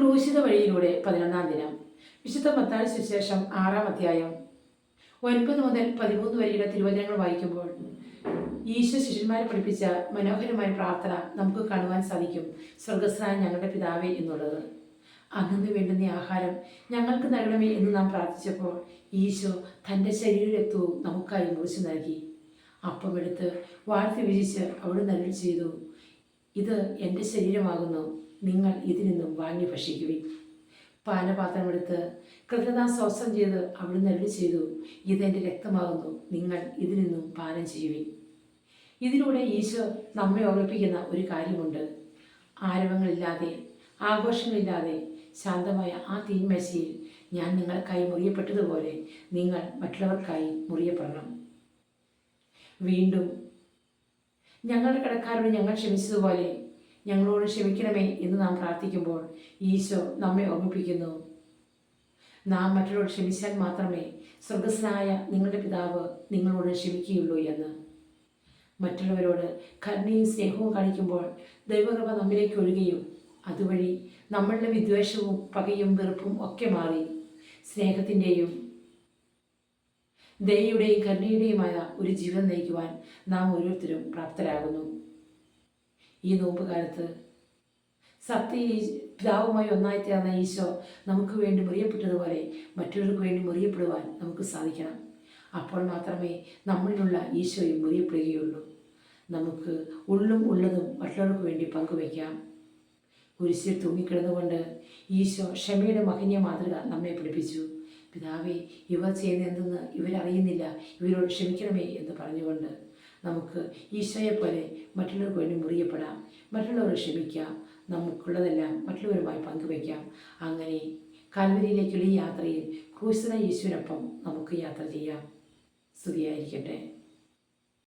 ക്രൂശിത വഴിയിലൂടെ 11-ാം ദിനം. വിശുദ്ധ മത്തായി സുവിശേഷം 6-ാം അധ്യായം 9 മുതൽ 13 വരെയുള്ള തിരുവചനങ്ങൾ വായിക്കുമ്പോൾ ഈശോ ശിഷ്യന്മാരെ പഠിപ്പിച്ച മനോഹരമായ പ്രാർത്ഥന നമുക്ക് കാണുവാൻ സാധിക്കും. സ്വർഗസ്ഥനായ ഞങ്ങളുടെ പിതാവേ എന്നുള്ളത്. അന്നു വേണ്ടുന്ന ആഹാരം ഞങ്ങൾക്ക് നൽകണമേ എന്ന് നാം പ്രാർത്ഥിച്ചപ്പോൾ ഈശോ തൻ്റെ ശരീരരക്തവും നമുക്കായി മുറിച്ചു നൽകി. അപ്പമെടുത്ത് വാഴ്ത്തി വിരിച്ച് അവിടുന്ന് അരുളി ചെയ്തു, ഇത് എൻ്റെ ശരീരമാകുന്നു, നിങ്ങൾ ഇതിൽ നിന്നും വാങ്ങി ഭക്ഷിക്കുവിൻ. പാനപാത്രമെടുത്ത് കൃതജ്ഞതാസ്തോത്രം ചെയ്ത് അവിടുന്ന് അരുളി ചെയ്തു, ഇതെൻ്റെ രക്തമാകുന്നു, നിങ്ങൾ ഇതിൽ നിന്നും പാനം ചെയ്യുവിൻ. ഇതിലൂടെ ഈശോ നമ്മെ ഓർമ്മിപ്പിക്കുന്ന ഒരു കാര്യമുണ്ട്. ആരവങ്ങളില്ലാതെ ആഘോഷങ്ങളില്ലാതെ ശാന്തമായ ആ തീന്മേശയിൽ ഞാൻ നിങ്ങൾക്കായി മുറിയപ്പെട്ടതുപോലെ നിങ്ങൾ മറ്റുള്ളവർക്കായി മുറിയപ്പെടണം. വീണ്ടും ഞങ്ങളുടെ കടക്കാരോട് ഞങ്ങൾ ക്ഷമിച്ചതുപോലെ ഞങ്ങളോട് ക്ഷമിക്കണമേ എന്ന് നാം പ്രാർത്ഥിക്കുമ്പോൾ ഈശോ നമ്മെ ഓർമ്മിപ്പിക്കുന്നു, നാം മറ്റുള്ളവരോട് ക്ഷമിച്ചാൽ മാത്രമേ സ്വർഗസ്ഥനായ നിങ്ങളുടെ പിതാവ് നിങ്ങളോട് ക്ഷമിക്കുകയുള്ളൂ എന്ന്. മറ്റുള്ളവരോട് കരുണയും സ്നേഹവും കാണിക്കുമ്പോൾ ദൈവകൃപ നമ്മിലേക്ക് ഒഴുകുകയും അതുവഴി നമ്മളുടെ വിദ്വേഷവും പകയും വെറുപ്പും ഒക്കെ മാറി സ്നേഹത്തിൻ്റെയും ദയയുടെയും കരുണയുടെയുമായ ഒരു ജീവിതം നയിക്കുവാൻ നാം ഓരോരുത്തരും പ്രാപ്തരാകുന്നു. ഈ നോമ്പുകാലത്ത് പിതാവുമായി ഒന്നായി തീർന്ന ഈശോ നമുക്ക് വേണ്ടി മുറിയപ്പെട്ടതുപോലെ മറ്റുള്ളവർക്ക് വേണ്ടി മുറിയപ്പെടുവാൻ നമുക്ക് സാധിക്കണം. അപ്പോൾ മാത്രമേ നമ്മളിലുള്ള ഈശോയും മുറിയപ്പെടുകയുള്ളൂ. നമുക്ക് ഉള്ളും ഉള്ളതും മറ്റുള്ളവർക്ക് വേണ്ടി പങ്കുവയ്ക്കാം. കുരിശിൽ തൂങ്ങിക്കിടന്നുകൊണ്ട് ഈശോ ക്ഷമയുടെ മഹനീയ മാതൃക നമ്മെ പഠിപ്പിച്ചു. പിതാവേ, ഇവർ ചെയ്യുന്ന എന്തെന്ന് ഇവരറിയുന്നില്ല, ഇവരോട് ക്ഷമിക്കണമേ എന്ന് പറഞ്ഞുകൊണ്ട് നമുക്ക് ഈശോയെ പോലെ മറ്റുള്ളവർക്ക് വേണ്ടി മുറിയപ്പെടാം, മറ്റുള്ളവരോട് ക്ഷമിക്കാം, നമുക്കുള്ളതെല്ലാം മറ്റുള്ളവരുമായി പങ്കുവയ്ക്കാം. അങ്ങനെ കാൽവരിയിലേക്കുള്ള ഈ യാത്രയിൽ ക്രൂശിതനായ യേശുവിനൊപ്പം നമുക്ക് യാത്ര ചെയ്യാം. സ്തുതിയായിരിക്കട്ടെ.